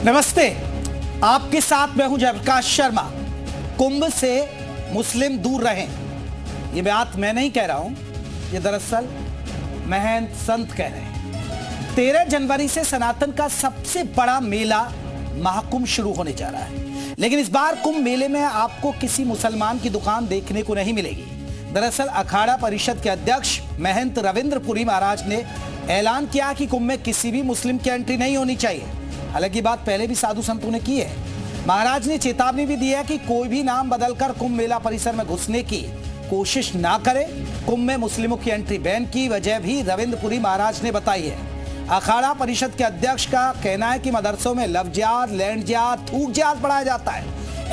नमस्ते, आपके साथ मैं हूं जयप्रकाश शर्मा। कुंभ से मुस्लिम दूर रहें, ये बात मैं नहीं कह रहा हूं, ये दरअसल महंत संत कह रहे हैं। 13 जनवरी से सनातन का सबसे बड़ा मेला महाकुंभ शुरू होने जा रहा है, लेकिन इस बार कुंभ मेले में आपको किसी मुसलमान की दुकान देखने को नहीं मिलेगी। दरअसल अखाड़ा परिषद के अध्यक्ष महंत रविंद्र पुरी महाराज ने ऐलान किया कि कुंभ में किसी भी मुस्लिम की एंट्री नहीं होनी चाहिए। हालांकि बात पहले भी साधु संतों ने की है। महाराज ने चेतावनी भी दी है कि कोई भी नाम बदलकर कुंभ मेला परिसर में घुसने की कोशिश ना करे। कुंभ में मुस्लिमों की एंट्री बैन की वजह भी रविंद्रपुरी महाराज ने बताई है। अखाड़ा परिषद के अध्यक्ष का कहना है कि मदरसों में लव जिहाद, लैंड जिहाद, थूक जिहाद पढ़ाया जाता है।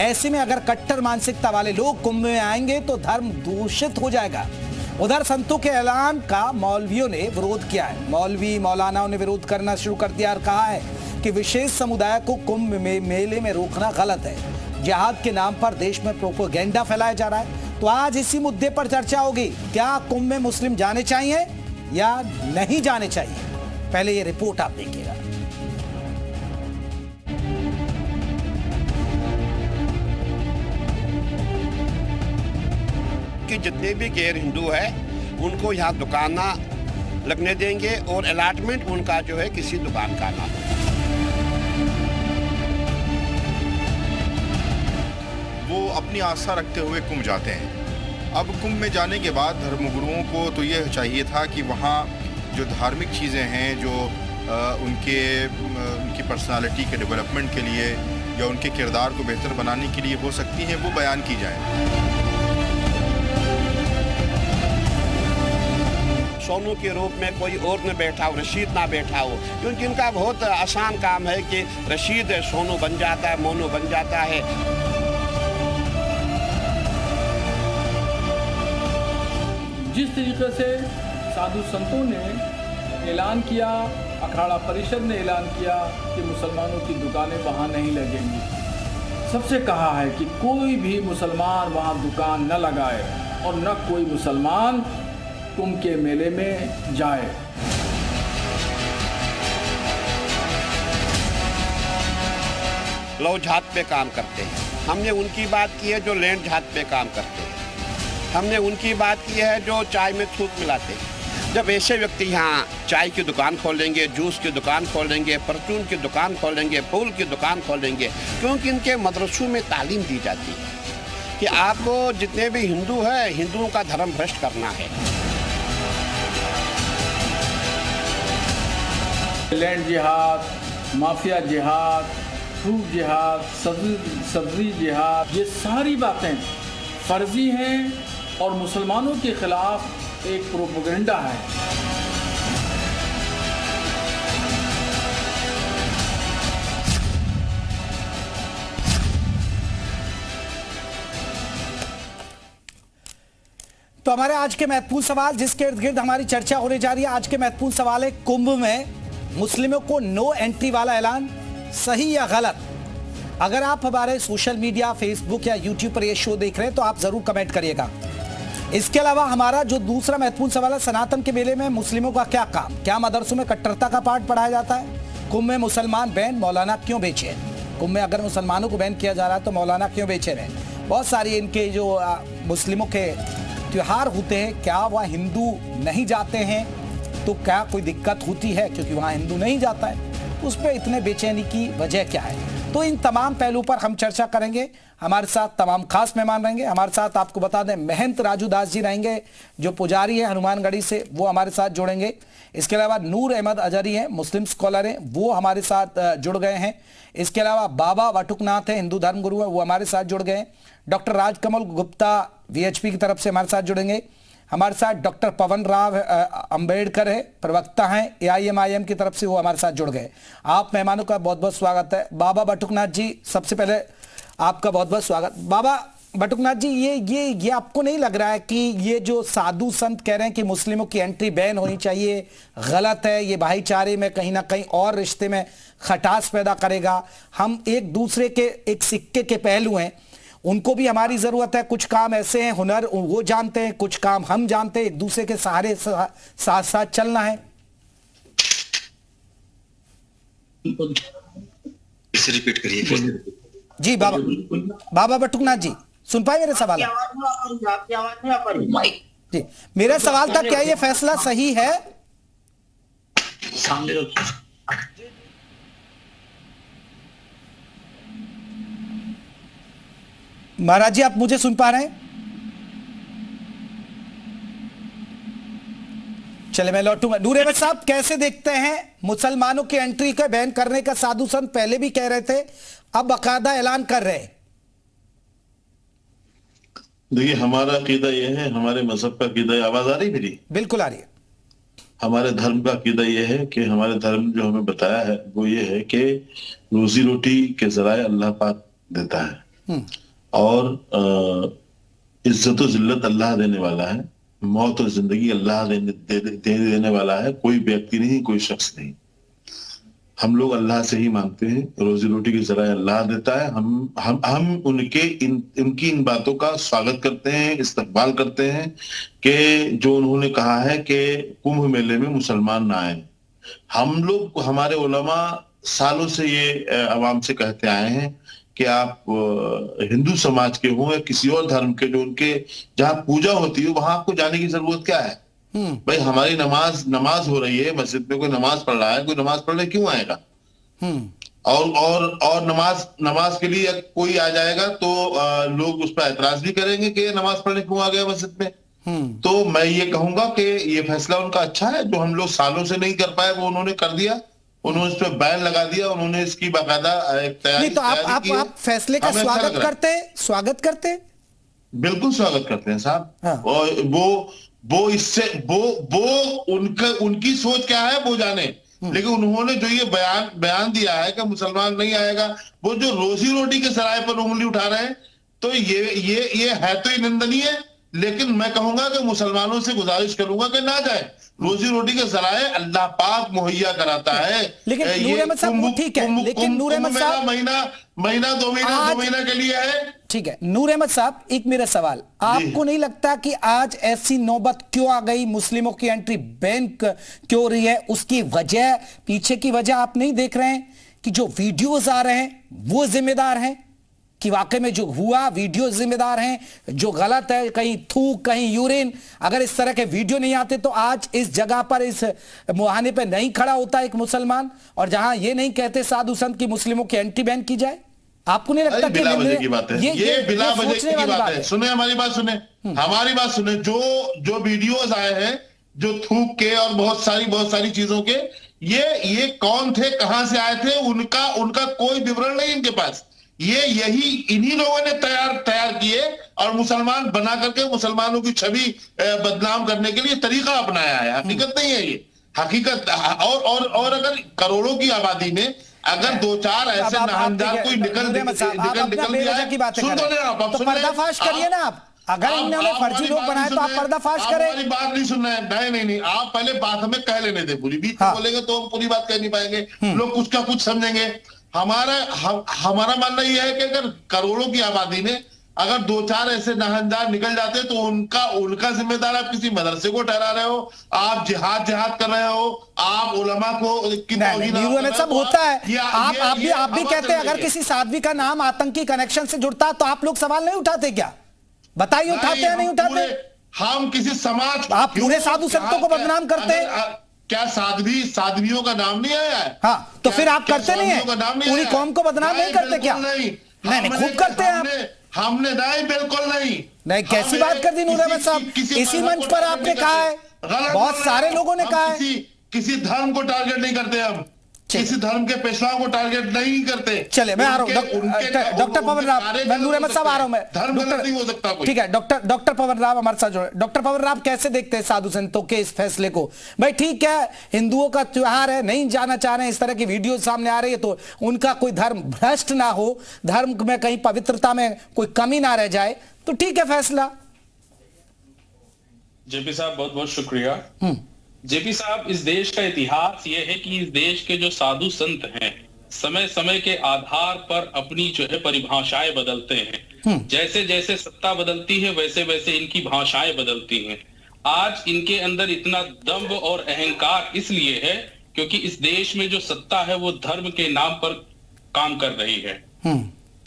ऐसे में अगर कट्टर मानसिकता वाले लोग कुंभ में आएंगे तो धर्म दूषित हो जाएगा। उधर संतों के ऐलान का मौलवियों ने विरोध किया है। मौलवी मौलानाओं ने विरोध करना शुरू कर दिया और कहा है कि विशेष समुदाय को कुंभ मेले में रोकना गलत है। जिहाद के नाम पर देश में प्रोपेगेंडा फैलाया जा रहा है। तो आज इसी मुद्दे पर चर्चा होगी, क्या कुंभ में मुस्लिम जाने चाहिए या नहीं जाने चाहिए। पहले ये रिपोर्ट आप देखिएगा। कि जितने भी गैर हिंदू है उनको यहाँ दुकाना लगने देंगे और अलॉटमेंट उनका जो है किसी दुकान का ना हो। वो अपनी आस्था रखते हुए कुंभ जाते हैं। अब कुंभ में जाने के बाद धर्मगुरुओं को तो ये चाहिए था कि वहाँ जो धार्मिक चीज़ें हैं, जो उनकी पर्सनालिटी के डेवलपमेंट के लिए या उनके किरदार को बेहतर बनाने के लिए हो सकती हैं, वो बयान की जाए। सोनू के रूप में कोई और न बैठा हो, रशीद ना बैठा हो, क्योंकि इनका बहुत आसान काम है कि रशीद सोनू बन जाता है, मोनू बन जाता है। जिस तरीके से साधु संतों ने ऐलान किया, अखाड़ा परिषद ने ऐलान किया कि मुसलमानों की दुकानें वहाँ नहीं लगेंगी। सबसे कहा है कि कोई भी मुसलमान वहाँ दुकान न लगाए और न कोई मुसलमान कुंभ के मेले में जाए। लव जिहाद पे काम करते हैं, हमने उनकी बात की है जो लैंड जिहाद पे काम करते हैं। हमने उनकी बात की है जो चाय में थूक मिलाते हैं। जब ऐसे व्यक्ति यहाँ चाय की दुकान खोलेंगे, जूस की दुकान खोलेंगे, परचून की दुकान खोलेंगे, फूल की दुकान खोलेंगे, क्योंकि इनके मदरसों में तालीम दी जाती है कि आपको जितने भी हिंदू हैं, हिंदुओं का धर्म भ्रष्ट करना है। लैंड जिहाद, माफिया जिहाद, थूक जिहाद, सब्जी जिहाद, ये सारी बातें फर्जी हैं और मुसलमानों के खिलाफ एक प्रोपेगेंडा है। तो हमारे आज के महत्वपूर्ण सवाल, जिसके इर्द गिर्द हमारी चर्चा होने जा रही है, आज के महत्वपूर्ण सवाल है, कुंभ में मुस्लिमों को नो एंट्री वाला ऐलान सही या गलत। अगर आप हमारे सोशल मीडिया, फेसबुक या यूट्यूब पर यह शो देख रहे हैं तो आप जरूर कमेंट करिएगा। इसके अलावा हमारा जो दूसरा महत्वपूर्ण सवाल है, सनातन के मेले में मुस्लिमों का क्या काम, क्या मदरसों में कट्टरता का पाठ पढ़ाया जाता है, कुंभ में मुसलमान बैन मौलाना क्यों बेचे, कुंभ में अगर मुसलमानों को बैन किया जा रहा है तो मौलाना क्यों बेचे रहे। बहुत सारी इनके जो मुस्लिमों के त्योहार होते हैं, क्या वह हिंदू नहीं जाते हैं तो क्या कोई दिक्कत होती है क्योंकि वहाँ हिंदू नहीं जाता है, उस पर इतने बेचैनी की वजह क्या है। तो इन तमाम पहलुओं पर हम चर्चा करेंगे। हमारे साथ तमाम खास मेहमान रहेंगे। हमारे साथ आपको बता दें, महंत राजू दास जी रहेंगे जो पुजारी है हनुमानगढ़ी से, वो हमारे साथ जुड़ेंगे। इसके अलावा नूर अहमद अजहरी हैं, मुस्लिम स्कॉलर हैं, वो हमारे साथ जुड़ गए हैं। इसके अलावा बाबा वटुकनाथ हैं, हिंदू धर्म गुरु हैं, वो हमारे साथ जुड़ गए हैं। डॉक्टर राजकमल गुप्ता VHP की तरफ से हमारे साथ जुड़ेंगे। हमारे साथ डॉक्टर पवन राव अंबेडकर है, प्रवक्ता हैं AIMIM की तरफ से, वो हमारे साथ जुड़ गए। आप मेहमानों का बहुत बहुत स्वागत है। बाबा बटुकनाथ जी, सबसे पहले आपका बहुत बहुत स्वागत। बाबा बटुकनाथ जी, ये आपको नहीं लग रहा है कि ये जो साधु संत कह रहे हैं कि मुस्लिमों की एंट्री बैन होनी चाहिए, गलत है, ये भाईचारे में कहीं ना कहीं और रिश्ते में खटास पैदा करेगा। हम एक दूसरे के एक सिक्के के पहलू हैं, उनको भी हमारी जरूरत है। कुछ काम ऐसे हैं, हुनर वो जानते हैं, कुछ काम हम जानते हैं, एक दूसरे के सहारे साथ साथ चलना है। से रिपीट करिए फिर से। जी बाबा बटुकनाथ जी, सुन पाए मेरे सवाल? आपकी आवाज नहीं आ पा रही। जी, मेरा सवाल था क्या ये फैसला सही है? सामने रखिए। महाराज जी, आप मुझे सुन पा रहे हैं? चले मैं लौटूंगा। नूर अहमद साहब, कैसे देखते हैं मुसलमानों की एंट्री का बैन करने का? साधु संत पहले भी कह रहे थे, अब बाकायदा ऐलान कर रहे हैं। देखिए, हमारा अकीदा यह है, हमारे मजहब का अकीदा, आवाज आ रही मेरी? बिल्कुल आ रही है। हमारे धर्म का अकीदा यह है कि हमारे धर्म जो हमें बताया है वो ये है कि रोजी रोटी के जराए अल्लाह पाक देता है और इज्जत और जिल्लत अल्लाह देने वाला है, मौत और जिंदगी अल्लाह देने वाला है, कोई व्यक्ति नहीं, कोई शख्स नहीं। हम लोग अल्लाह से ही मांगते हैं, रोजी रोटी की जराए अल्लाह देता है। हम उनकी इन बातों का स्वागत करते हैं, इस्तकबाल करते हैं कि जो उन्होंने कहा है कि कुंभ मेले में मुसलमान ना आए। हम लोग, हमारे उलमा सालों से ये अवाम से कहते आए हैं कि आप हिंदू समाज के हों या किसी और धर्म के, जो उनके जहां पूजा होती है वहां आपको जाने की जरूरत क्या है? भाई, हमारी नमाज हो रही है, मस्जिद में कोई नमाज पढ़ रहा है, कोई नमाज पढ़ने क्यों आएगा? और नमाज के लिए कोई आ जाएगा तो लोग उस पर एतराज भी करेंगे कि नमाज पढ़ने क्यों आ गया मस्जिद में। तो मैं ये कहूंगा कि ये फैसला उनका अच्छा है, जो हम लोग सालों से नहीं कर पाए वो उन्होंने कर दिया। उन्होंने इस पर बैन लगा दिया, उन्होंने इसकी बाकायदा तैयारी। तो आप फैसले का स्वागत करते? बिल्कुल स्वागत करते हैं साहब। हाँ। और उनकी सोच क्या है वो जाने, लेकिन उन्होंने जो ये बयान दिया है कि मुसलमान नहीं आएगा, वो जो रोजी रोटी के सराय पर उंगली उठा रहे हैं, तो ये है तो ये निंदनीय है। लेकिन मैं कहूंगा कि मुसलमानों से गुजारिश करूंगा कि ना जाए। रोजी रोटी के जराए अल्लाह पाक मुहैया कराता है। लेकिन नूर अहमद साहब, वो ठीक है, लेकिन नूर अहमद साहब, महीना 2 महीना के लिए है। ठीक है नूर अहमद साहब, एक मेरा सवाल, आपको नहीं लगता कि आज ऐसी नौबत क्यों आ गई, मुस्लिमों की एंट्री बैन क्यों रही है? उसकी वजह, पीछे की वजह आप नहीं देख रहे हैं कि जो वीडियोस आ रहे हैं वो जिम्मेदार हैं? कि वाकई में जो हुआ वीडियो जिम्मेदार हैं, जो गलत है, कहीं थूक, कहीं यूरिन, अगर इस तरह के वीडियो नहीं आते तो आज इस जगह पर, इस मुहाने पे नहीं खड़ा होता एक मुसलमान, और जहां ये नहीं कहते साधु संत की मुस्लिमों की एंटी बैन की जाए। आपको नहीं लगता बिला वजह की बात है? ये बिला वजह की बात है। सुने हमारी बात, हमारी बात सुने। जो वीडियोस आए हैं, जो थूक के और बहुत सारी चीजों के, ये कौन थे, कहां से आए थे, उनका कोई विवरण नहीं इनके पास। इन्हीं लोगों ने तैयार किए और मुसलमान बना करके मुसलमानों की छवि बदनाम करने के लिए तरीका अपनाया है। हकीकत नहीं है ये, हकीकत। और अगर करोड़ों की आबादी में अगर 2-4 ऐसे नामदार कोई निकल दिया है, सुन तो ले आप, पर्दाफाश करिए ना आप। अगर इन्होंने फर्जी लोग बनाए तो आप पर्दाफाश करें। हमारी बात नहीं सुनना है। नहीं, आप पहले बात हमें कह लेने दे पूरी। बीच में बोलेंगे तो हम पूरी बात कह नहीं पाएंगे, लोग कुछ का कुछ समझेंगे। हमारा मानना यह है कि अगर करोड़ों की आबादी में अगर 2-4 ऐसे नाहनदार निकल जाते तो उनका जिम्मेदार आप किसी मदरसे को ठहरा रहे हो, आप जिहाद कर रहे हो, आप उलमा को सब होता है। आप भी कहते हैं अगर किसी साध्वी का नाम आतंकी कनेक्शन से जुड़ता तो आप लोग सवाल नहीं उठाते क्या? बताइए, उठाते हैं नहीं उठाते? हम किसी समाज, आप पूरे साधु संतों को बदनाम करते हैं। क्या साध्वियों का नाम नहीं आया है? हाँ, तो फिर आप करते नहीं है? पूरी कौम को बदनाम नहीं करते क्या? नहीं, खूब करते हैं आप। हमने नहीं, बिल्कुल नहीं। कैसी बात कर दी नूर अहमद साहब? इसी मंच पर आपने कहा है, बहुत सारे लोगों ने कहा है। किसी धर्म को टारगेट नहीं करते हम, किसी धर्म के पेशवाओं को टारगेट नहीं करते। चले, मैं आ रहा हूँ डॉक्टर पवन राव, नूर अहमद साहब आ रहा हूँ मैं। धर्म नहीं हो सकता कोई। ठीक है, डॉक्टर पवन राव हमारे साथ जुड़े। डॉक्टर पवन राव, कैसे देखते हैं साधु संतों के इस फैसले को? भाई ठीक है, हिंदुओं का त्योहार है, नहीं जाना चाह रहे हैं, इस तरह की वीडियो सामने आ रही है तो उनका कोई धर्म भ्रष्ट ना हो, धर्म में कहीं पवित्रता में कोई कमी ना रह जाए, तो ठीक है फैसला। जेपी साहब बहुत बहुत शुक्रिया। जेपी साहब, इस देश का इतिहास ये है कि इस देश के जो साधु संत हैं समय समय के आधार पर अपनी जो है परिभाषाएं बदलते हैं। जैसे जैसे सत्ता बदलती है वैसे वैसे इनकी भाषाएं बदलती हैं। आज इनके अंदर इतना दंभ और अहंकार इसलिए है क्योंकि इस देश में जो सत्ता है वो धर्म के नाम पर काम कर रही है।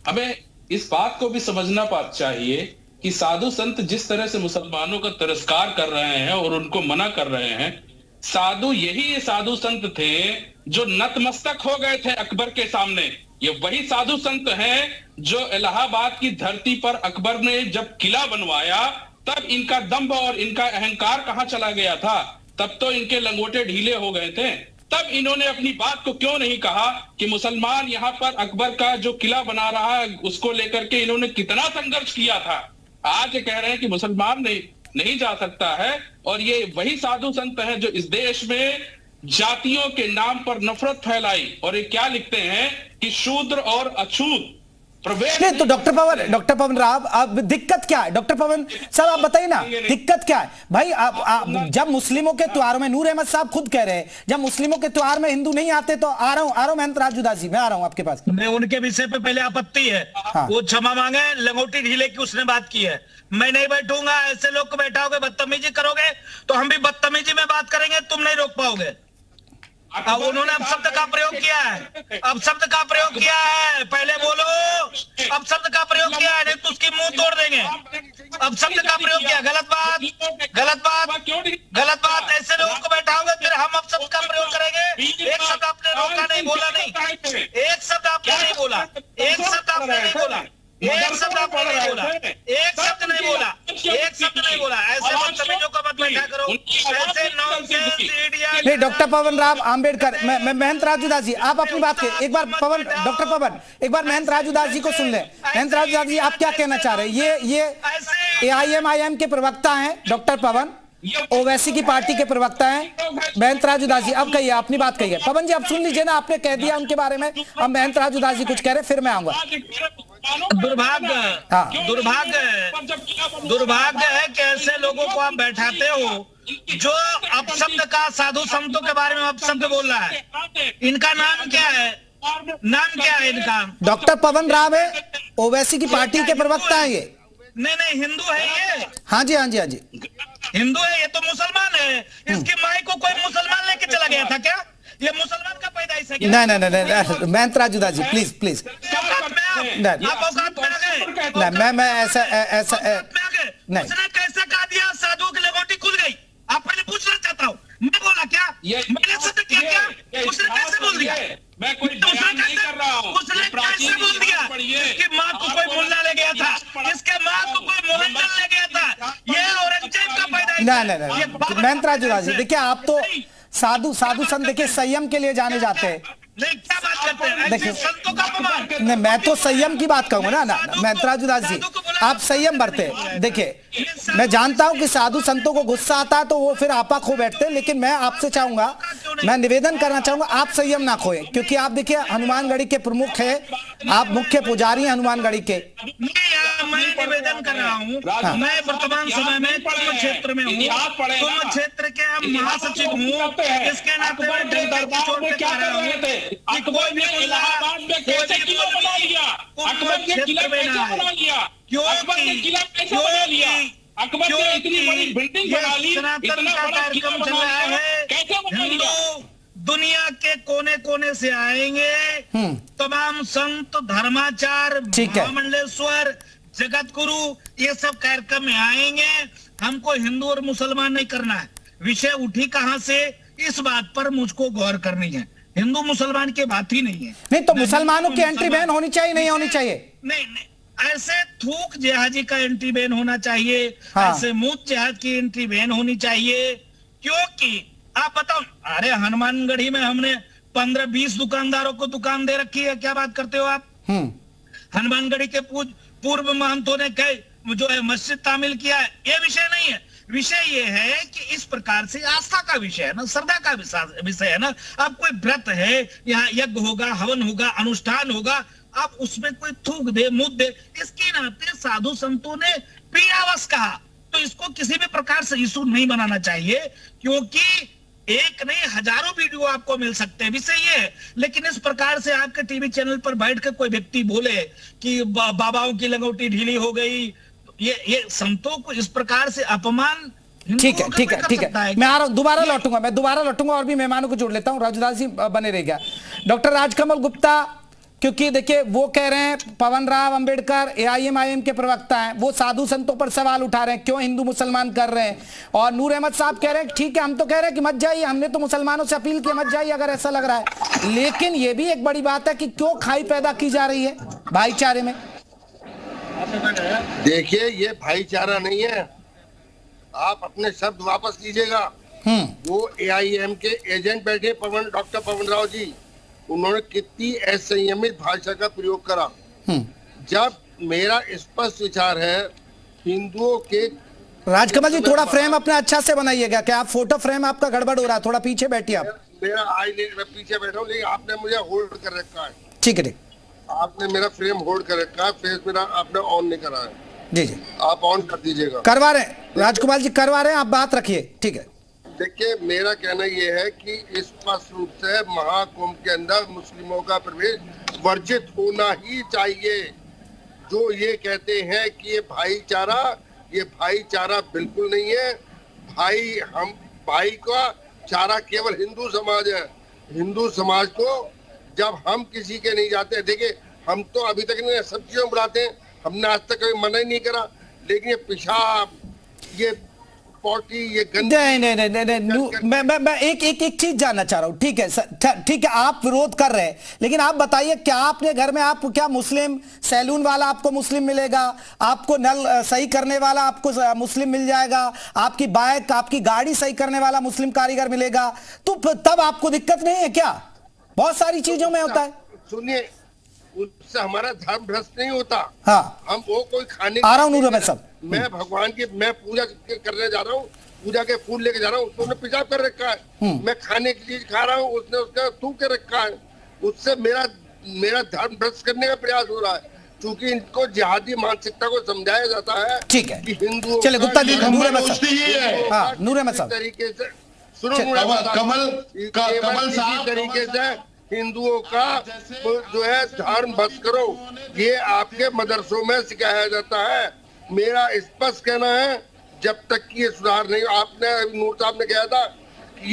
हमें इस बात को भी समझना चाहिए कि साधु संत जिस तरह से मुसलमानों का तिरस्कार कर रहे हैं और उनको मना कर रहे हैं, ये साधु संत थे जो नतमस्तक हो गए थे अकबर के सामने। ये वही साधु संत हैं जो इलाहाबाद की धरती पर अकबर ने जब किला बनवाया तब इनका दंभ और इनका अहंकार कहां चला गया था? तब तो इनके लंगोटे ढीले हो गए थे। तब इन्होंने अपनी बात को क्यों नहीं कहा कि मुसलमान यहाँ पर अकबर का जो किला बना रहा है उसको लेकर के इन्होंने कितना संघर्ष किया था। आज ये कह रहे हैं कि मुसलमान नहीं जा सकता है, और ये वही साधु संत हैं जो इस देश में जातियों के नाम पर नफरत फैलाई। और ये क्या लिखते हैं कि शूद्र और अछूत प्रवेश। नहीं तो डॉक्टर पवन राव, अब दिक्कत क्या है? डॉक्टर पवन साहब आप बताइए ना, दिक्कत क्या है भाई? जब मुस्लिमों के त्योहारों में, नूर अहमद साहब खुद कह रहे हैं, जब मुस्लिमों के त्योहार में हिंदू नहीं आते तो आ रहा हूं महंत राजू दास जी, मैं आ रहा हूं आपके पास। मैं उनके विषय पे पहले आपत्ति है। हाँ। वो क्षमा मांगे, लंगोटी ढीले की उसने बात की है। मैं नहीं बैठूंगा, ऐसे लोग को बैठाओगे, बदतमीजी करोगे तो हम भी बदतमीजी में बात करेंगे, तुम नहीं रोक पाओगे। अब उन्होंने अब शब्द का प्रयोग किया है, पहले बोलो, अब शब्द का प्रयोग किया है, नहीं तो उसकी मुंह तोड़ देंगे। अब शब्द का प्रयोग किया, गलत बात। ऐसे लोगों को बैठाओगे फिर हम अब शब्द का प्रयोग करेंगे। एक शब्द आपने रोका नहीं, बोला नहीं, एक शब्द आपने नहीं बोला, ऐसे बदतमीजों को मत बैठा करो, ऐसे नॉनसेंस इडियट। नहीं डॉक्टर पवन राव आम्बेडकर, मैं महंत राजू दास जी आप अपनी बात के एक बार डॉक्टर पवन एक बार महंत राजू दास जी को सुन ले। महंत राजू दास जी आप क्या कहना चाह रहे हैं? ये AIM के प्रवक्ता हैं डॉक्टर पवन, ओवैसी की पार्टी के प्रवक्ता हैं महंत राजू दास जी। अब कहिए, अपनी बात कहिए। पवन जी आप सुन लीजिए ना, आपने कह दिया उनके बारे में, अब महंत राजू दास जी कुछ कह रहे, फिर मैं आऊंगा। दुर्भाग्य है कि ऐसे लोगों को आप बैठाते हो जो अपशब्द का साधु संतों के बारे में अपशब्द बोल रहा है। इनका नाम क्या है? इनका डॉक्टर पवन राव है, ओवैसी की पार्टी के प्रवक्ता है ये। नहीं हिंदू है ये। हाँ जी हिंदू है ये, तो मुसलमान है। इसकी माई को कोई मुसलमान लेके चला गया था क्या? ये मुसलमान का पैदाइश है क्या? नहीं महंत राजू दास जी प्लीज मैं ऐसा नहीं। उसने कैसे कहा दिया साधु की लंगोटी खुल गई? आप पहले पूछना चाहता हूँ, मैं बोला क्या? मैंने शब्द क्या? उसने कैसे बोल दिया? मैं कोई बयान नहीं कर रहा हूँ। उसने कैसे बोल दिया? इसकी माँ को कोई मुल्ला ले गया था, इसके माँ को कोई मोहम्मद ले गया था। ये औरंगजेब का पैदाइश। नहीं महंत राजू दास जी, देखिए आप तो साधु संत देखिए संयम के लिए जाने जाते हैं। नहीं क्या बात करते हैं? देखिए संतों का अपमान। नहीं मैं तो संयम की बात कहूंगा ना महंत राजू दास जी, आप संयम बरते। देखिए मैं जानता हूं कि साधु संतों को गुस्सा आता है तो वो फिर आपा खो बैठते हैं, लेकिन मैं आपसे चाहूंगा, मैं निवेदन करना चाहूंगा आप संयम ना खोए, क्योंकि आप देखिए हनुमानगढ़ी के प्रमुख है, आप मुख्य पुजारी हैं हनुमानगढ़ी के। मैं निवेदन कर रहा हूँ, मैं वर्तमान समय में कुंभ क्षेत्र में हूँ, कुंभ क्षेत्र के महासचिव हूँ, इसके नाते दुनिया के कोने कोने से आएंगे तमाम संत, धर्माचार, महामंडलेश्वर, जगत गुरु, ये सब कार्यक्रम में आएंगे। हमको हिंदू और मुसलमान नहीं करना है। विषय उठी कहां से, इस बात पर मुझको गौर करनी है। हिंदू मुसलमान की बात ही नहीं है। नहीं तो मुसलमानों की एंट्री बैन होनी चाहिए, नहीं होनी चाहिए? नहीं ऐसे थूक जिहादी का एंट्री बैन होना चाहिए। हाँ। ऐसे मूत जिहाद की एंट्री बैन होनी चाहिए। क्योंकि आप बताओ, अरे हनुमानगढ़ी में हमने 15-20 दुकानदारों को दुकान दे रखी है। क्या बात करते हो आप? हनुमानगढ़ी के पूर्व महंतों ने जो है मस्जिद तामील किया है। ये विषय नहीं है। विषय ये है कि इस प्रकार से आस्था का विषय है ना, श्रद्धा का विषय है ना। अब कोई व्रत है, यहाँ यज्ञ होगा, हवन होगा, अनुष्ठान होगा, आप उसमें कोई थूक दे, मुद दे, इसके नाते साधु संतों ने पीड़ावश कहा, तो इसको किसी भी प्रकार से इशू नहीं बनाना चाहिए। क्योंकि एक नहीं हजारों वीडियो आपको मिल सकते हैं। विषय ये है, लेकिन इस प्रकार से आपके टीवी चैनल पर बैठ कर कोई व्यक्ति बोले कि बाबाओं की लंगोटी ढीली हो गई, ये संतों को इस प्रकार से अपमान। ठीक है मैं आ रहा हूं, दोबारा लौटूंगा और भी मेहमानों को जोड़ लेता हूं। राजू दास जी बने रहेगा। डॉक्टर राजकमल गुप्ता, क्योंकि देखिए वो कह रहे हैं पवन राव अंबेडकर AIM के प्रवक्ता हैं, वो साधु संतों पर सवाल उठा रहे हैं क्यों हिंदू मुसलमान कर रहे हैं, और नूर अहमद साहब कह रहे हैं ठीक है हम तो कह रहे हैं कि मत जाइए, हमने तो मुसलमानों से अपील की मत जाइए अगर ऐसा लग रहा है। लेकिन ये भी एक बड़ी बात है कि क्यों खाई पैदा की जा रही है भाईचारे में। देखिए ये भाईचारा नहीं है, आप अपने शब्द वापस लीजिएगा। वो AIM के एजेंट बैठे डॉक्टर पवन राव जी, उन्होंने कितनी असंयमित भाषा का प्रयोग करा। जब मेरा स्पष्ट विचार है हिंदुओं के। राजकमल जी थोड़ा फ्रेम अपने अच्छा से बनाइएगा, क्या आप फोटो फ्रेम आपका गड़बड़ हो रहा है, थोड़ा पीछे बैठिए आप। मेरा मैं पीछे बैठा हूँ, लेकिन आपने मुझे होल्ड कर रखा है। ठीक है ठीक, आपने मेरा फ्रेम होल्ड कर रखा है, फेस मेरा आपने ऑन नहीं करा है। जी जी आप ऑन कर दीजिएगा। करवा रहे हैं राजकुमार जी, करवा रहे हैं, आप बात रखिए। ठीक है, देखिए मेरा कहना यह है कि स्पष्ट रूप से महाकुंभ के अंदर मुस्लिमों का प्रवेश वर्जित होना ही चाहिए। जो ये कहते हैं कि ये भाईचारा बिल्कुल नहीं है। भाई का चारा केवल हिंदू समाज है। हिंदू समाज को जब हम किसी के नहीं जाते, देखिए हम तो अभी तक नहीं सब चीजों बुलाते हैं, हमने आज तक कभी मना ही नहीं करा, लेकिन ये पेशाब, ये पॉटी, ये नहीं, मैं एक चीज जानना चाह रहा हूँ। ठीक है ठीक है, आप विरोध कर रहे हैं, लेकिन आप बताइए क्या आपने घर में आप क्या मुस्लिम सैलून वाला आपको मुस्लिम मिलेगा, आपको नल सही करने वाला आपको मुस्लिम मिल जाएगा, आपकी बाइक आपकी गाड़ी सही करने वाला मुस्लिम कारीगर मिलेगा, तो तब आपको दिक्कत नहीं है क्या? बहुत सारी चीजों में होता है। सुनिए, उससे हमारा धर्म भ्रष्ट नहीं होता। हाँ, हम वो कोई खाने आ रहा हूँ नूर अहमद साहब, मैं भगवान की मैं पूजा करने जा रहा हूँ, पूजा के फूल लेके जा रहा हूँ, उसने पेशाब कर रखा है। मैं खाने की चीज खा रहा हूँ, उसने उसका थूक के रखा है। उससे मेरा धर्म भ्रष्ट करने का प्रयास हो रहा है, क्योंकि इनको जिहादी मानसिकता को समझाया जाता है। ठीक है, कि हिंदुओं चले गुप्ता जी, नूर अहमद साहब, नूर अहमद साहब तरीके से सुनो, कमल साहब तरीके से हिंदुओं का जो है धर्म भ्रष्ट करो, ये आपके मदरसों में सिखाया जाता है। मेरा स्पष्ट कहना है जब तक कि ये सुधार नहीं, आपने नूर साहब ने कहा था कि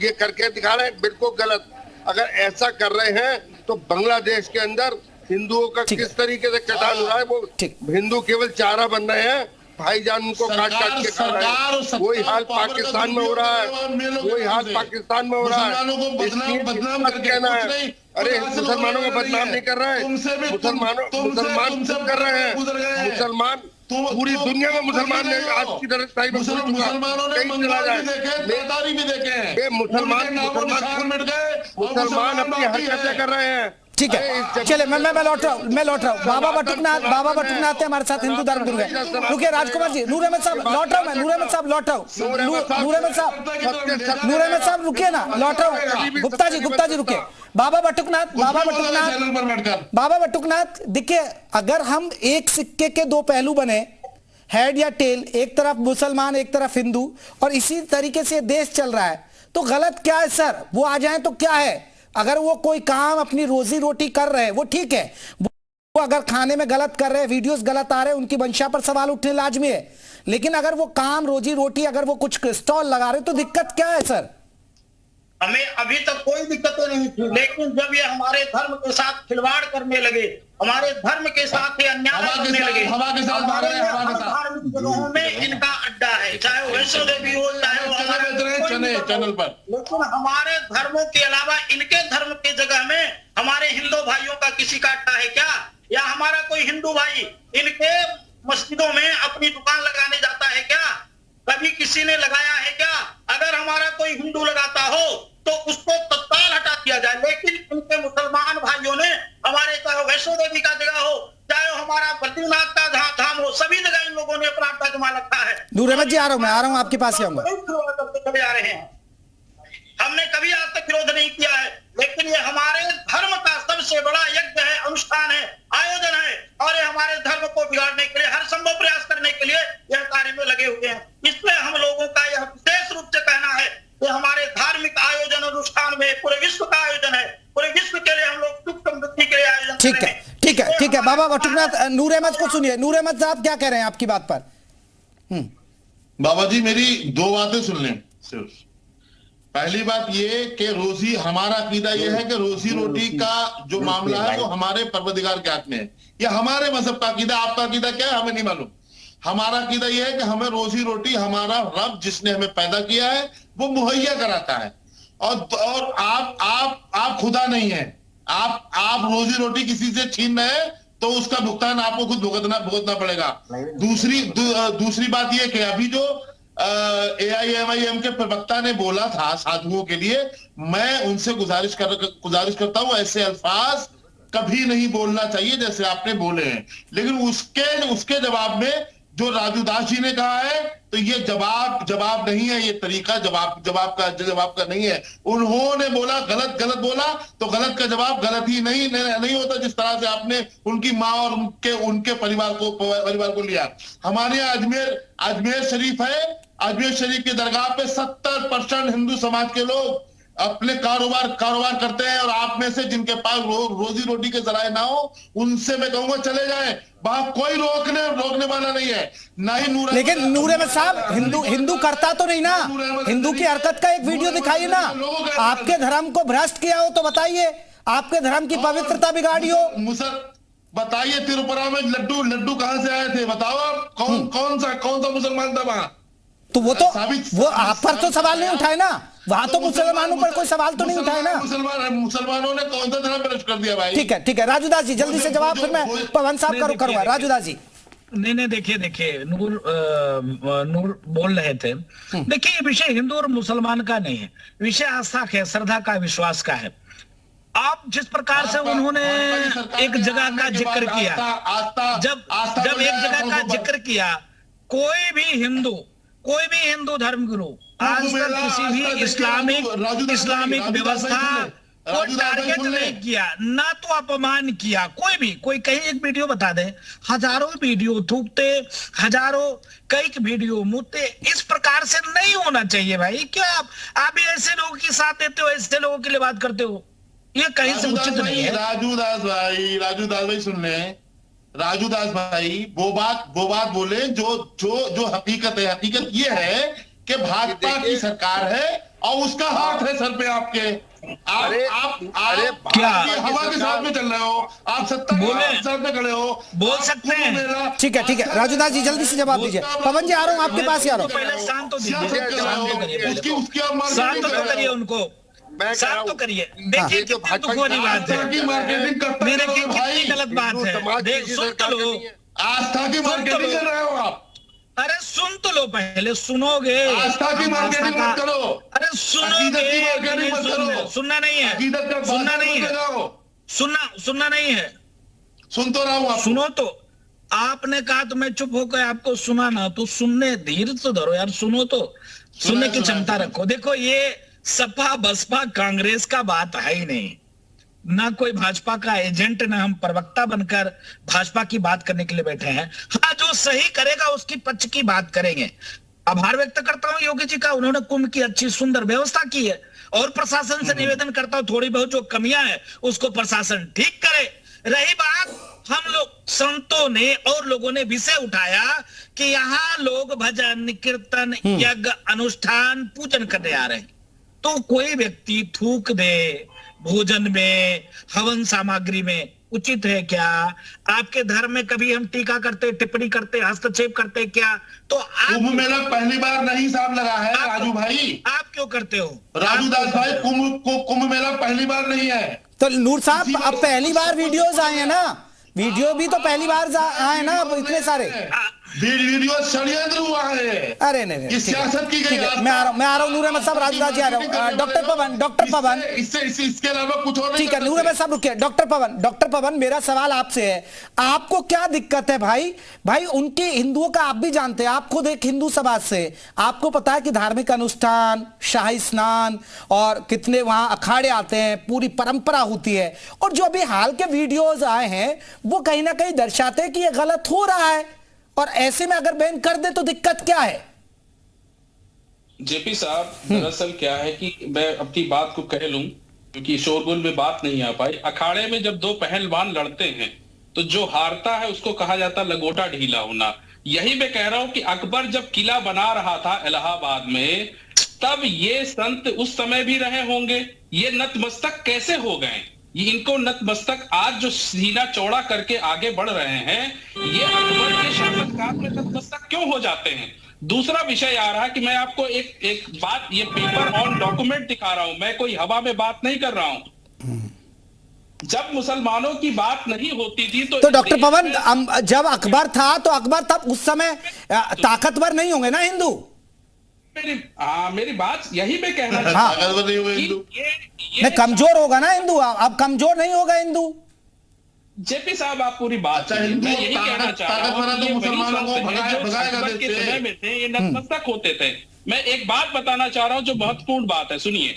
ये करके दिखा रहे हैं, बिल्कुल गलत। अगर ऐसा कर रहे हैं तो बांग्लादेश के अंदर हिंदुओं का किस तरीके से कटान हो रहा है, वो हिंदू केवल चारा बन रहे हैं, भाईजान उनको काट के खा रहे हैं। वही हाल पाकिस्तान में हो रहा है, वही हाल पाकिस्तान में हो रहा है। बदनाम कहना है, अरे मुसलमानों को बदनाम नहीं कर रहे हैं, मुसलमान कर रहे हैं। मुसलमान पूरी दुनिया में मुसलमान ने आज की तरह मुसलमानों ने मंगलवारी भी देखे हैं, मुसलमान अपनी हरकतें कर रहे हैं। ठीक है, चले मैं लौट रहा हूँ। बाबा बटुकनाथ है हमारे साथ, हिंदू धर्म गुरु है। रुकिए राजकुमार जी, नूर अहमद साहब लौट रहा हूँ, नूर अहमद साहब रुकिए ना, लौट रहा हूँ। गुप्ता जी रुकिए। बाबा बटुकनाथ देखिए, अगर हम एक सिक्के के दो पहलू बने, हेड या टेल, एक तरफ मुसलमान एक तरफ हिंदू, और इसी तरीके से देश चल रहा है, तो गलत क्या है सर? वो आ जाए तो क्या है? अगर वो कोई काम अपनी रोजी रोटी कर रहे हैं वो ठीक है, वो अगर खाने में गलत कर रहे हैं, वीडियोस गलत आ रहे हैं, उनकी मंशा पर सवाल उठने लाजमी है। लेकिन अगर वो काम रोजी रोटी, अगर वो कुछ स्टॉल लगा रहे तो दिक्कत क्या है सर? हमें अभी तक कोई दिक्कतें नहीं थी, लेकिन जब ये हमारे धर्म के साथ खिलवाड़ करने लगे, हमारे धर्म के साथ ये अन्याय करने लगे, धार्मिक जगहों में इनका अड्डा है, चाहे वो वैष्णो देवी हो, चाहे वो चैनल पर, लेकिन हमारे धर्मों के अलावा इनके धर्म की जगह में हमारे हिंदू भाइयों का किसी का अड्डा है क्या? या हमारा कोई हिंदू भाई इनके मस्जिदों में अपनी दुकान लगाने जाता है क्या? कभी किसी ने लगाया है क्या? अगर हमारा कोई हिंदू लगाता हो तो उसको तत्काल हटा दिया जाए, लेकिन इनके मुसलमान भाइयों ने हमारे, चाहे वैष्णो देवी का जगह हो, चाहे हमारा बद्रीनाथ का धाम हो, सभी जगह इन लोगों ने अपना अड्डा जमा रखा है। नूर अहमद जी आ रहा हूँ आपके पास ही आऊंगा। चले आ रहे हैं, हमने कभी आज तक विरोध नहीं किया है, लेकिन ये हमारे धर्म का सबसे बड़ा यज्ञ है, अनुष्ठान है, आयोजन है, और ये हमारे धर्म को बिगाड़ने के लिए हर संभव प्रयास करने के लिए यह कार्य में लगे हुए हैं। इसलिए हम लोगों का यह विशेष रूप से कहना है कि हमारे धार्मिक आयोजन अनुष्ठान में पूरे विश्व का आयोजन है, पूरे विश्व के लिए हम लोग सुख समृद्धि के लिए आयोजन कर रहे हैं। ठीक है बाबा बटुकनाथ, नूर अहमद को सुनिए। नूर अहमद साहब क्या कह रहे हैं आपकी बात पर? बाबा जी मेरी दो बातें सुन लें सिर्फ। पहली बात ये कि रोजी, हमारा अकीदा ये है कि रोजी रोटी का जो मामला है वो हमारे परवरदिगार के हाथ में है। ये हमारे मजहब का अकीदा, आपका अकीदा क्या है हमें नहीं मालूम। हमारा अकीदा ये है कि हमें रोजी रोटी हमारा रब जिसने हमें पैदा किया है वो मुहैया कराता है। और आप खुदा नहीं है। आप रोजी रोटी किसी से छीन रहे हैं तो उसका भुगतान आपको खुद भुगतना पड़ेगा। दूसरी बात यह कि अभी जो AIMIM के प्रवक्ता ने बोला था साधुओं के लिए, मैं उनसे गुजारिश करता हूं ऐसे अल्फाज कभी नहीं बोलना चाहिए जैसे आपने बोले हैं। लेकिन उसके जवाब में जो राजू दास जी ने कहा है तो ये जवाब नहीं है, ये तरीका जवाब का नहीं है। उन्होंने बोला गलत बोला तो गलत का जवाब गलत ही नहीं होता, जिस तरह से आपने उनकी माँ और उनके परिवार को लिया। हमारे यहाँ अजमेर शरीफ है, अजमेर शरीफ की दरगाह पे 70% हिंदू समाज के लोग अपने कारोबार करते हैं। और आप में से जिनके पास रोजी रोटी के जराए ना हो उनसे मैं कहूंगा चले जाएं, वहां कोई रोकने वाला नहीं है, ना ही नूर। लेकिन नूर अहमद साहब हिंदू करता तो नहीं ना, हिंदू की हरकत का एक वीडियो दिखाइए ना। आपके धर्म को भ्रष्ट किया हो तो बताइए, आपके धर्म की पवित्रता बिगाड़ी हो। बताइए तिरुपरा में लड्डू कहां से आए थे बताओ आप, कौन सा मुसलमान था वहां? तो वो आप पर तो सवाल नहीं उठाए ना, वहां तो मुसलमानों पर कोई सवाल तो नहीं उठाए ना। मुसलमानों ने कौन सा धर्म भ्रष्ट कर दिया भाई? ठीक है राजू दास जी जल्दी से जवाब, फिर मैं पवन साहब करूंगा। राजू दास जी नहीं देखिए नूर बोल रहे थे। देखिए ये विषय हिंदू और मुसलमान का नहीं है, विषय आस्था का, श्रद्धा का, विश्वास का है। आप जिस प्रकार से उन्होंने एक जगह का जिक्र किया, जब एक जगह का जिक्र किया, कोई भी हिंदू धर्मगुरु आज तक किसी भी इस्लामिक व्यवस्था को टारगेट नहीं किया, ना तो अपमान किया। कोई कहीं एक वीडियो बता दे, हजारों वीडियो थूकते, हजारों कई वीडियो मुद्दे, इस प्रकार से नहीं होना चाहिए भाई। क्या आप ऐसे लोगों के साथ देते हो, ऐसे लोगों के लिए बात करते हो, ये कहीं से उचित नहीं है। राजू दास भाई सुन ले, राजू दास भाई वो बात बोले जो हकीकत है। हकीकत ये है कि भाजपा की सरकार है और उसका हाथ है सर पे आपके। आप हवा के साथ में चल रहे हो, आप सत्ता के साथ में खड़े हो, बोल सकते हैं। ठीक है राजू दास जी जल्दी से जवाब दीजिए। पवन जी आ रहा हूं आपके पास, आ रहा हूं। पहले शांत तो करिए उनको, शांत तो करिए। देखिए कितनी दुख वाली बात है, मेरे कितनी गलत बात है। देख सुन तो लो, आस्था की मार्केटिंग कर रहे हो आप। अरे सुन तो लो, पहले सुनोगे। आस्था की मार्केटिंग मत करो। अरे सुनोगे, सुनना नहीं है, सुनना नहीं है। सुन तो रहा हूँ, सुनो तो। आपने कहा तो मैं चुप होकर आपको सुना ना, तो सुनने धीरे तो धरो यार, सुनो तो, सुनने की क्षमता रखो। देखो ये सपा बसपा कांग्रेस का बात है ही नहीं, ना कोई भाजपा का एजेंट, ना हम प्रवक्ता बनकर भाजपा की बात करने के लिए बैठे हैं। हाँ, जो सही करेगा उसकी पक्ष की बात करेंगे। आभार व्यक्त करता हूं योगी जी का, उन्होंने कुंभ की अच्छी सुंदर व्यवस्था की है, और प्रशासन से निवेदन करता हूं थोड़ी बहुत जो कमियां है उसको प्रशासन ठीक करे। रही बात, हम लोग संतों ने और लोगों ने विषय उठाया कि यहाँ लोग भजन कीर्तन यज्ञ अनुष्ठान पूजन करने आ रहे हैं, तो कोई व्यक्ति थूक दे भोजन में, हवन सामग्री में, उचित है क्या? आपके धर्म में कभी हम टीका करते, टिप्पणी करते, हस्तक्षेप करते क्या? तो कुंभ मेला पहली बार नहीं साहब लगा है राजू भाई। आप क्यों करते हो राजू दास भाई? कुंभ मेला पहली बार नहीं है। तो नूर साहब अब पहली बार वीडियोस आए हैं ना, वीडियो भी तो पहली बार आए ना, अब इतने सारे वीडियो षड्यंत्र हुआ है। अरे नहीं सियासत की गई। मैं आ रहा हूँ नूर अहमद साहब, राजू दास जी आ रहा हूँ। डॉक्टर पवन इसके अलावा कुछ और नहीं। ठीक है नूर अहमद साहब रुकिए। डॉक्टर पवन मेरा सवाल आपसे है, आपको क्या दिक्कत है भाई उनके हिंदुओं का आप भी जानते हैं, आप खुद एक हिंदू समाज से, आपको पता है कि धार्मिक अनुष्ठान, शाही स्नान और कितने वहां अखाड़े आते हैं, पूरी परंपरा होती है, और जो अभी हाल के वीडियोज आए हैं वो कहीं ना कहीं दर्शाते हैं कि ये गलत हो रहा है, और ऐसे में अगर बैन कर दे तो दिक्कत क्या है? जेपी साहब, दरअसल क्या है कि मैं अपनी बात को कह लूं क्योंकि शोरगुल में बात नहीं आ पाई। अखाड़े में जब दो पहलवान लड़ते हैं तो जो हारता है उसको कहा जाता लंगोटा ढीला होना। यही मैं कह रहा हूं कि अकबर जब किला बना रहा था इलाहाबाद में, तब ये संत उस समय भी रहे होंगे। ये नतमस्तक कैसे हो गए? ये इनको नतमस्तक आज जो सीना चौड़ा करके आगे बढ़ रहे हैं, ये अकबर के शासनकाल में नतमस्तक क्यों हो जाते हैं? दूसरा विषय आ रहा है कि मैं आपको एक बात, ये पेपर ऑन डॉक्यूमेंट दिखा रहा हूं, मैं कोई हवा में बात नहीं कर रहा हूं। जब मुसलमानों की बात नहीं होती थी तो डॉक्टर पवन, जब अकबर था तो अकबर तब उस समय ताकतवर नहीं होंगे ना हिंदू? मेरी बात यही मैं कहना चाहता हूं कि ये कमजोर होगा ना हिंदू, अब कमजोर नहीं होगा हिंदू। जेपी साहब, आप पूरी बात, मैं यही कहना चाह रहा हूं कि ये अकबर के समय में थे, ये नतमस्तक होते थे। मैं एक बात बताना चाह रहा हूं जो महत्वपूर्ण बात है, सुनिए,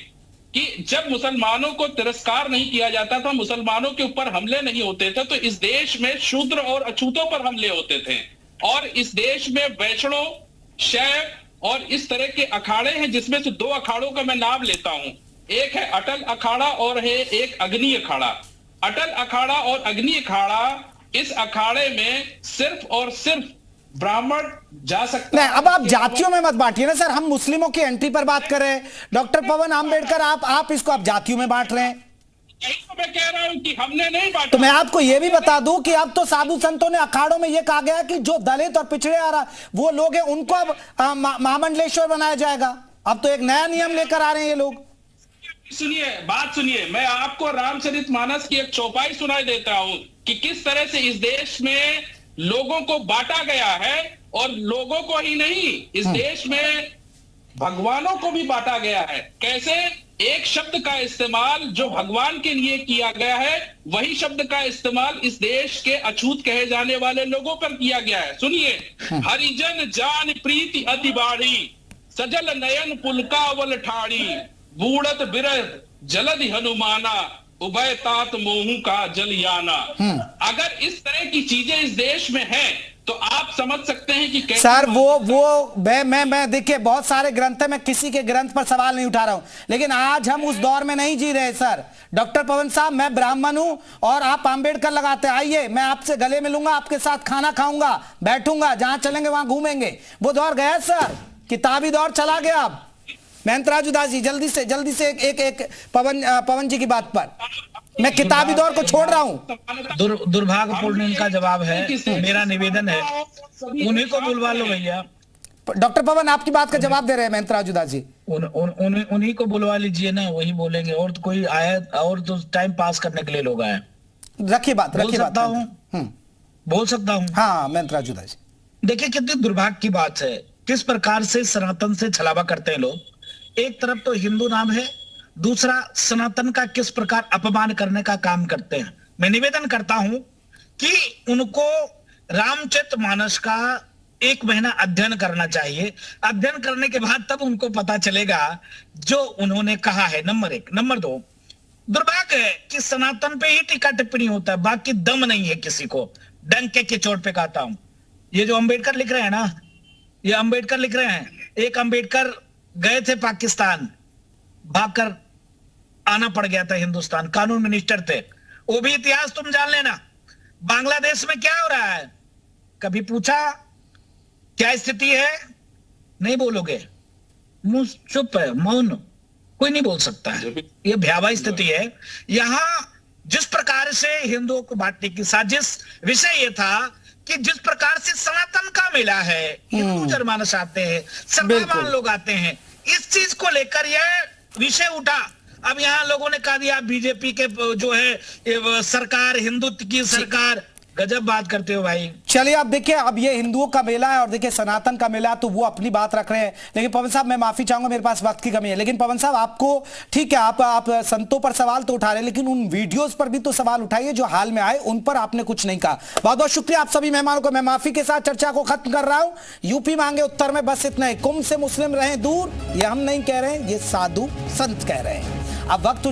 कि जब मुसलमानों को तिरस्कार नहीं किया जाता था, मुसलमानों के ऊपर हमले नहीं होते थे, तो इस देश में शूद्र और अछूतों पर हमले होते थे। और इस देश में वैष्णव, शैव और इस तरह के अखाड़े हैं, जिसमें से 2 अखाड़ों का मैं नाम लेता हूं। एक है अटल अखाड़ा और है एक अग्नि अखाड़ा। अटल अखाड़ा और अग्नि अखाड़ा, इस अखाड़े में सिर्फ और सिर्फ ब्राह्मण जा सकते हैं। अब आप जातियों में मत बांटिए ना सर, हम मुस्लिमों की एंट्री पर बात कर रहे हैं। डॉक्टर पवन आम्बेडकर, आप इसको आप जातियों में बांट रहे हैं। यही तो मैं कह रहा हूं कि हमने नहीं बांटा। तो मैं आपको यह भी बता दूं कि अब तो साधु संतों ने अखाड़ों में यह कहा गया कि जो दलित और पिछड़े आ रहा वो लोग हैं, उनको अब महामंडलेश्वर बनाया जाएगा। अब तो एक नया नियम लेकर आ रहे हैं ये लोग। सुनिए, बात सुनिए, मैं आपको रामचरितमानस की एक चौपाई सुनाई देता हूं कि किस तरह से इस देश में लोगों को बांटा गया है, और लोगों को ही नहीं, इस देश में भगवानों को भी बांटा गया है। कैसे? एक शब्द का इस्तेमाल जो भगवान के लिए किया गया है, वही शब्द का इस्तेमाल इस देश के अछूत कहे जाने वाले लोगों पर किया गया है। सुनिए, हरिजन जान प्रीति अति बाड़ी, सजल नयन पुलकावल ठाड़ी, बूढ़त बिरध जलधि हनुमाना, उभय तात मोहू का जलियाना। अगर इस तरह की चीजें इस देश में हैं, तो आप समझ सकते हैं कि कैसे। सर मैं देखिए, बहुत सारे ग्रंथ है, मैं किसी के ग्रंथ पर सवाल नहीं उठा रहा हूं, लेकिन आज हम उस दौर में नहीं जी रहे सर। डॉक्टर पवन साहब, मैं ब्राह्मण हूं और आप आम्बेडकर लगाते, आइए मैं आपसे गले मिलूंगा, आपके साथ खाना खाऊंगा, बैठूंगा, जहां चलेंगे वहां घूमेंगे। वो दौर गया सर, किताबी दौर चला गया। अब मयंत राजू दास जी, जल्दी से एक पवन जी की बात पर, मैं किताबी दौर को छोड़ रहा हूं। दुर्भाग्यपूर्ण इनका जवाब है। मेरा निवेदन है उन्हीं को बुलवा लो भैया। डॉक्टर पवन आपकी बात का जवाब दे रहे हैं मयंत राजू दास जी। उन्हीं को बुलवा लीजिए ना, वही बोलेंगे। और तो कोई आया, और तो टाइम पास करने के लिए लोग आए। रखिए बात, बोल सकता हूँ। हाँ मयंत राजू दास जी, देखिए कितनी दुर्भाग्य की बात है, किस प्रकार से सनातन से छलावा करते हैं लोग। एक तरफ तो हिंदू नाम है, दूसरा सनातन का किस प्रकार अपमान करने का काम करते हैं। मैं निवेदन करता हूं कि उनको रामचरितमानस का 1 महीना अध्ययन करना चाहिए। अध्ययन करने के बाद तब उनको पता चलेगा जो उन्होंने कहा है। नंबर 1। नंबर 2, दुर्भाग्य है कि सनातन पे ही टीका टिप्पणी होता है, बाकी दम नहीं है किसी को। डंके के चोट पे कहता हूं, ये जो अंबेडकर लिख रहे हैं ना, ये अंबेडकर लिख रहे हैं। एक अंबेडकर गए थे पाकिस्तान, भागकर आना पड़ गया था हिंदुस्तान, कानून मिनिस्टर थे। वो भी इतिहास तुम जान लेना। बांग्लादेश में क्या हो रहा है, कभी पूछा क्या स्थिति है? नहीं बोलोगे, मुंह चुप है, मौन, कोई नहीं बोल सकता है। ये भयावह स्थिति है। यहां जिस प्रकार से हिंदुओं को बांटने की साजिश, विषय ये था कि जिस प्रकार से सनातन का मेला है, हिंदू जनमानस आते हैं, सत्तावान लोग आते हैं, इस चीज को लेकर यह विषय उठा। अब यहाँ लोगों ने कहा दिया बीजेपी के जो है सरकार, हिंदुत्व की सरकार। गजब बात करते हो भाई। चलिए अब देखिए, अब ये हिंदुओं का मेला है और देखिए सनातन का मेला है, तो वो अपनी बात रख रहे हैं। लेकिन पवन साहब, मैं माफी चाहूंगा, मेरे पास वक्त की कमी है। लेकिन पवन साहब, आपको ठीक है, आप संतों पर सवाल तो उठा रहे हैं, लेकिन उन वीडियोस पर भी तो सवाल उठाइए जो हाल में आए, उन पर आपने कुछ नहीं कहा। बहुत बहुत शुक्रिया आप सभी मेहमानों को। मैं माफी के साथ चर्चा को खत्म कर रहा हूं। यूपी मांगे उत्तर में बस इतना ही। कुंभ से मुस्लिम रहे दूर, ये हम नहीं कह रहे हैं, ये साधु संत कह रहे हैं। अब वक्त